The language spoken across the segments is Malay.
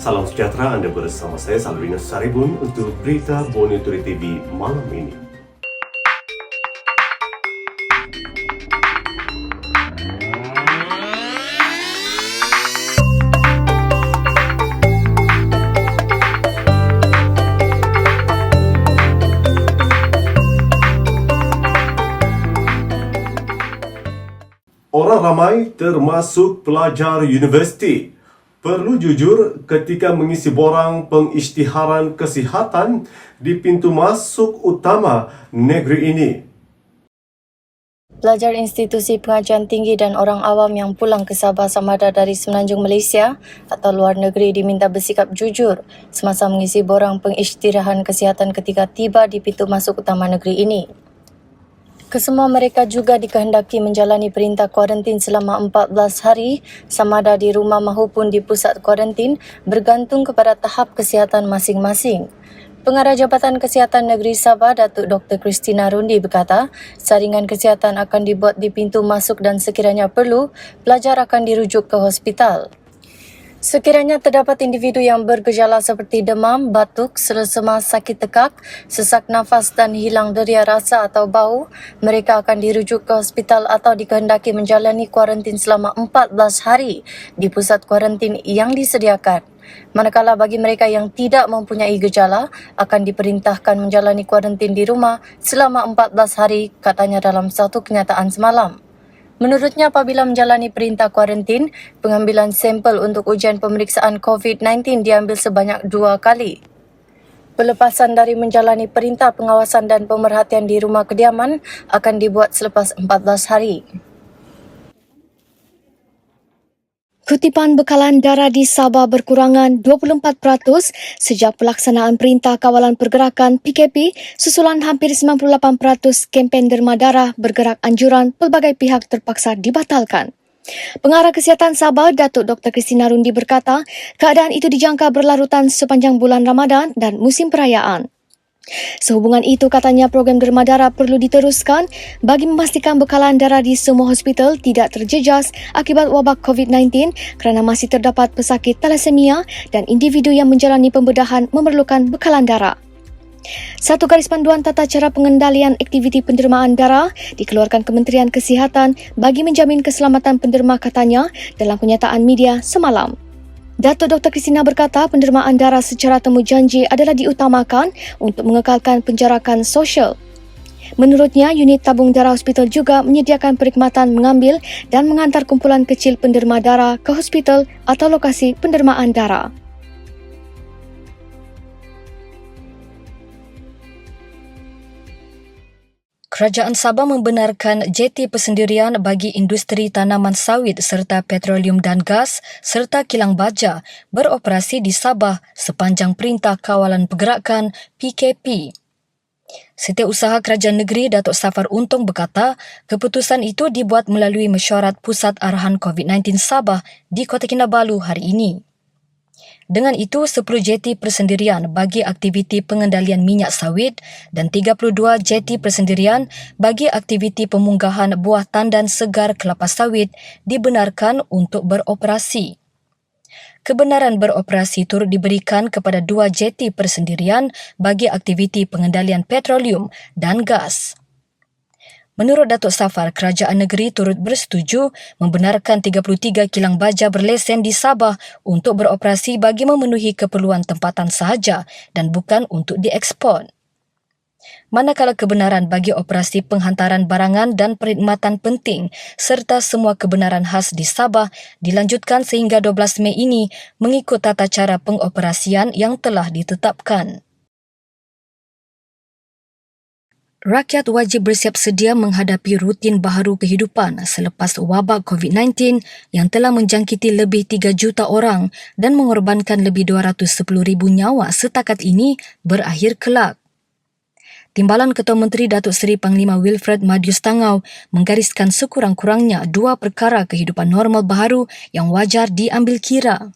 Salam sejahtera, Anda bersama saya Salvinus Saribun untuk Berita Bonituri TV malam ini. Orang ramai termasuk pelajar universiti perlu jujur ketika mengisi borang pengisytiharan kesihatan di pintu masuk utama negeri ini. Pelajar institusi pengajian tinggi dan orang awam yang pulang ke Sabah samada dari Semenanjung Malaysia atau luar negeri diminta bersikap jujur semasa mengisi borang pengisytiharan kesihatan ketika tiba di pintu masuk utama negeri ini. Kesemua mereka juga dikehendaki menjalani perintah kuarantin selama 14 hari sama ada di rumah mahupun di pusat kuarantin bergantung kepada tahap kesihatan masing-masing. Pengarah Jabatan Kesihatan Negeri Sabah, Datuk Dr. Christina Rundi berkata, saringan kesihatan akan dibuat di pintu masuk dan sekiranya perlu, pelajar akan dirujuk ke hospital. Sekiranya terdapat individu yang bergejala seperti demam, batuk, selesema, sakit tekak, sesak nafas dan hilang deria rasa atau bau, mereka akan dirujuk ke hospital atau dikehendaki menjalani kuarantin selama 14 hari di pusat kuarantin yang disediakan. Manakala bagi mereka yang tidak mempunyai gejala, akan diperintahkan menjalani kuarantin di rumah selama 14 hari, katanya dalam satu kenyataan semalam. Menurutnya, apabila menjalani perintah kuarantin, pengambilan sampel untuk ujian pemeriksaan COVID-19 diambil sebanyak 2 kali. Pelepasan dari menjalani perintah pengawasan dan pemerhatian di rumah kediaman akan dibuat selepas 14 hari. Kutipan bekalan darah di Sabah berkurangan 24% sejak pelaksanaan Perintah Kawalan Pergerakan PKP susulan hampir 98% kempen derma darah bergerak anjuran pelbagai pihak terpaksa dibatalkan. Pengarah Kesihatan Sabah, Datuk Dr. Christina Rundi berkata, keadaan itu dijangka berlarutan sepanjang bulan Ramadan dan musim perayaan. Sehubungan itu, katanya program derma darah perlu diteruskan bagi memastikan bekalan darah di semua hospital tidak terjejas akibat wabak COVID-19 kerana masih terdapat pesakit thalassemia dan individu yang menjalani pembedahan memerlukan bekalan darah. Satu garis panduan tata cara pengendalian aktiviti pendermaan darah dikeluarkan Kementerian Kesihatan bagi menjamin keselamatan penderma, katanya dalam kenyataan media semalam. Datuk Dr. Christina berkata pendermaan darah secara temu janji adalah diutamakan untuk mengekalkan penjarakan sosial. Menurutnya, unit tabung darah hospital juga menyediakan perkhidmatan mengambil dan mengantar kumpulan kecil penderma darah ke hospital atau lokasi pendermaan darah. Kerajaan Sabah membenarkan jeti persendirian bagi industri tanaman sawit serta petroleum dan gas serta kilang baja beroperasi di Sabah sepanjang Perintah Kawalan Pergerakan PKP. Setiausaha Kerajaan Negeri Datuk Safar Untung berkata, keputusan itu dibuat melalui mesyuarat Pusat Arahan COVID-19 Sabah di Kota Kinabalu hari ini. Dengan itu, 10 jeti persendirian bagi aktiviti pengendalian minyak sawit dan 32 jeti persendirian bagi aktiviti pemunggahan buah tandan segar kelapa sawit dibenarkan untuk beroperasi. Kebenaran beroperasi turut diberikan kepada 2 jeti persendirian bagi aktiviti pengendalian petroleum dan gas. Menurut Datuk Safar, Kerajaan Negeri turut bersetuju membenarkan 33 kilang baja berlesen di Sabah untuk beroperasi bagi memenuhi keperluan tempatan sahaja dan bukan untuk diekspor. Manakala kebenaran bagi operasi penghantaran barangan dan perkhidmatan penting serta semua kebenaran khas di Sabah dilanjutkan sehingga 12 Mei ini mengikut tata cara pengoperasian yang telah ditetapkan. Rakyat wajib bersiap sedia menghadapi rutin baharu kehidupan selepas wabak COVID-19 yang telah menjangkiti lebih 3 juta orang dan mengorbankan lebih 210,000 nyawa setakat ini berakhir kelak. Timbalan Ketua Menteri Datuk Seri Panglima Wilfred Madius Tangau menggariskan sekurang-kurangnya 2 perkara kehidupan normal baharu yang wajar diambil kira.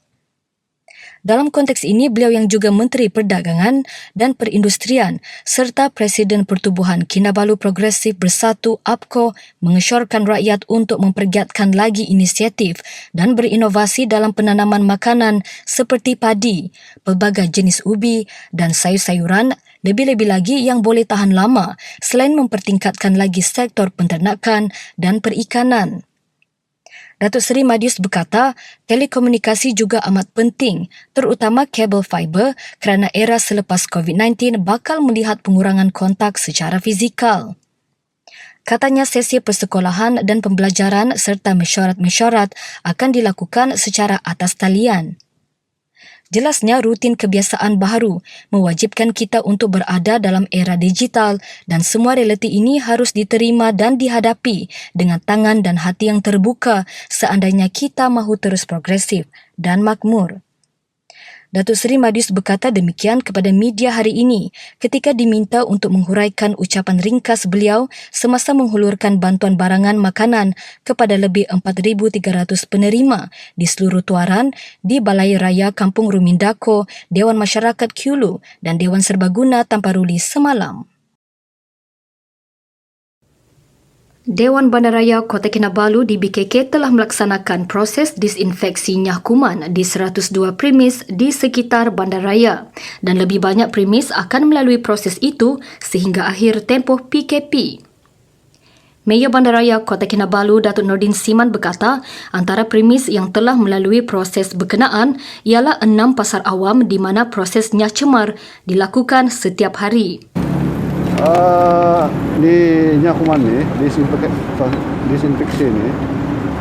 Dalam konteks ini, beliau yang juga Menteri Perdagangan dan Perindustrian serta Presiden Pertubuhan Kinabalu Progresif Bersatu APKO mengesyorkan rakyat untuk mempergiatkan lagi inisiatif dan berinovasi dalam penanaman makanan seperti padi, pelbagai jenis ubi dan sayur-sayuran, lebih-lebih lagi yang boleh tahan lama selain mempertingkatkan lagi sektor penternakan dan perikanan. Datuk Seri Madius berkata, telekomunikasi juga amat penting, terutama kabel fiber kerana era selepas COVID-19 bakal melihat pengurangan kontak secara fizikal. Katanya sesi persekolahan dan pembelajaran serta mesyuarat-mesyuarat akan dilakukan secara atas talian. Jelasnya rutin kebiasaan baharu mewajibkan kita untuk berada dalam era digital dan semua realiti ini harus diterima dan dihadapi dengan tangan dan hati yang terbuka seandainya kita mahu terus progresif dan makmur. Datuk Seri Madius berkata demikian kepada media hari ini ketika diminta untuk menghuraikan ucapan ringkas beliau semasa menghulurkan bantuan barangan makanan kepada lebih 4,300 penerima di seluruh tuaran di Balai Raya Kampung Rumindako, Dewan Masyarakat Kiulu dan Dewan Serbaguna Tamparuli semalam. Dewan Bandaraya Kota Kinabalu di BKK telah melaksanakan proses disinfeksi nyah kuman di 102 premis di sekitar bandaraya dan lebih banyak premis akan melalui proses itu sehingga akhir tempoh PKP. Mayor Bandaraya Kota Kinabalu Datuk Nordin Siman berkata antara premis yang telah melalui proses berkenaan ialah 6 pasar awam di mana proses nyah cemar dilakukan setiap hari. Di Nyakuman ni, disinfeksi ni,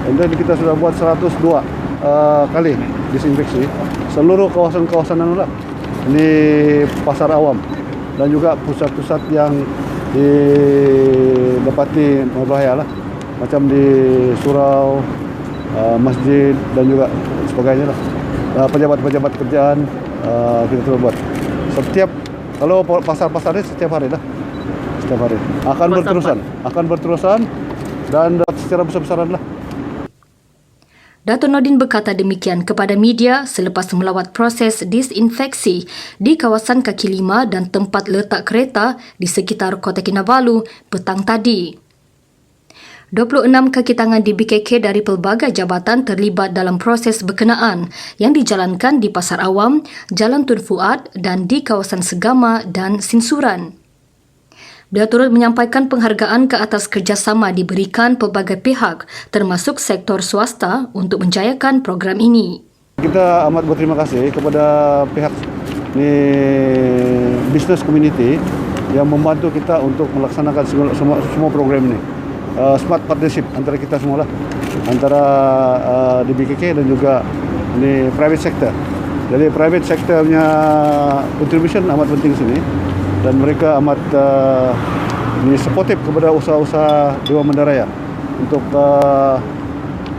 and then kita sudah buat 102 kali disinfeksi seluruh kawasan-kawasan anu lah. Ini pasar awam dan juga pusat-pusat yang didapati berbahaya lah, macam di surau, masjid dan juga sebagainya lah. Pejabat-pejabat kerjaan kita terus buat. Kalau pasar-pasar ni setiap hari lah. Setiap hari. Akan berterusan dan secara besar-besaran lah. Datuk Nordin berkata demikian kepada media selepas melawat proses disinfeksi di kawasan kaki lima dan tempat letak kereta di sekitar Kota Kinabalu petang tadi. 26 kaki tangan di BKK dari pelbagai jabatan terlibat dalam proses berkenaan yang dijalankan di Pasar Awam, Jalan Tun Fuad dan di kawasan Segama dan Sinsuran. Beliau turut menyampaikan penghargaan ke atas kerjasama diberikan pelbagai pihak termasuk sektor swasta untuk menjayakan program ini. Kita amat berterima kasih kepada pihak ni business community yang membantu kita untuk melaksanakan semua program ini. Smart partnership antara kita semua lah, antara di BKK dan juga di private sector. Jadi private sector punya contribution amat penting sini dan mereka amat supportive kepada usaha-usaha Dewan Bandaraya untuk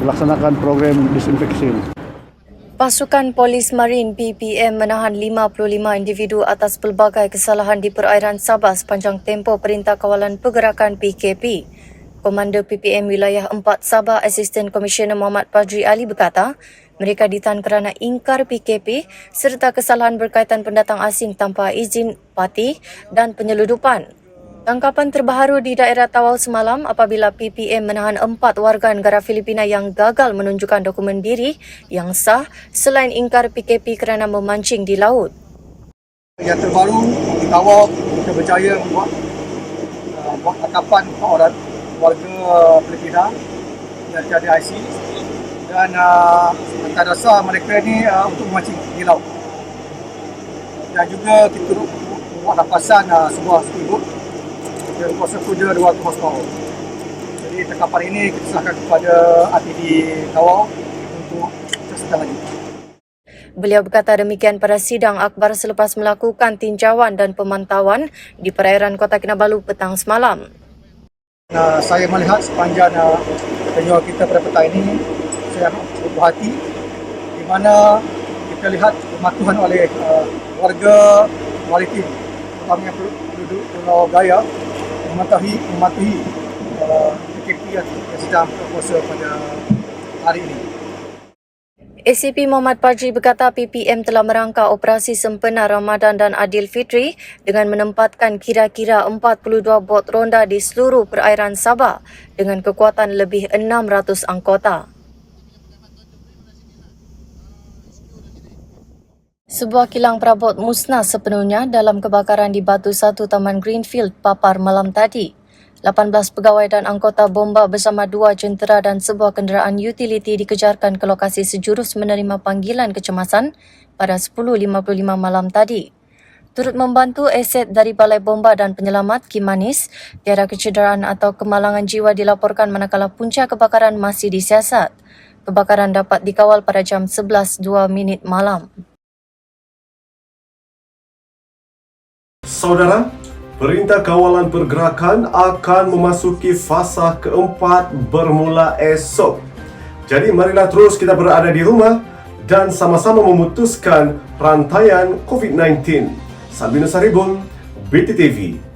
melaksanakan program disinfeksi ini. Pasukan Polis Marin PPM menahan 55 individu atas pelbagai kesalahan di perairan Sabah sepanjang tempoh Perintah Kawalan Pergerakan PKP. Komander PPM Wilayah 4 Sabah Asisten Komisioner Muhammad Padri Ali berkata, mereka ditahan kerana ingkar PKP serta kesalahan berkaitan pendatang asing tanpa izin parti dan penyeludupan. Tangkapan terbaru di daerah Tawau semalam apabila PPM menahan 4 warga negara Filipina yang gagal menunjukkan dokumen diri yang sah selain ingkar PKP kerana memancing di laut. Yang terbaru di Tawau kita berjaya buat tangkapan 4 orang warga Filipina yang tiada IC dan antara dasar mereka ini untuk memancing di laut. Dan juga kita buat rampasan sebuah speedboat dengan kuasa kuda 200 horsepower. Jadi tangkapan ini kita serahkan kepada RTD Tawau untuk sesuatu lagi. Beliau berkata demikian pada sidang akbar selepas melakukan tinjauan dan pemantauan di perairan Kota Kinabalu petang semalam. Saya melihat sepanjang tenure kita pada petang ini, saya berbuah hati di mana kita lihat kematuhan oleh warga maritim, terutamanya penduduk Pulau Gaya, mematuhi PKP yang sedang berkuasa pada hari ini. ACP Muhammad Padri berkata PPM telah merangka operasi sempena Ramadan dan Aidilfitri dengan menempatkan kira-kira 42 bot ronda di seluruh perairan Sabah dengan kekuatan lebih 600 anggota. Sebuah kilang perabot musnah sepenuhnya dalam kebakaran di Batu 1 Taman Greenfield Papar malam tadi. 18 pegawai dan anggota bomba bersama 2 jentera dan sebuah kenderaan utiliti dikejarkan ke lokasi sejurus menerima panggilan kecemasan pada 10.55 malam tadi. Turut membantu aset dari Balai Bomba dan Penyelamat Kimanis, tiada kecederaan atau kemalangan jiwa dilaporkan manakala punca kebakaran masih disiasat. Kebakaran dapat dikawal pada jam 11.02 malam. Saudara, Perintah Kawalan Pergerakan akan memasuki fasa keempat bermula esok. Jadi marilah terus kita berada di rumah dan sama-sama memutuskan rantaian COVID-19. Sabina Saribun, BTTV.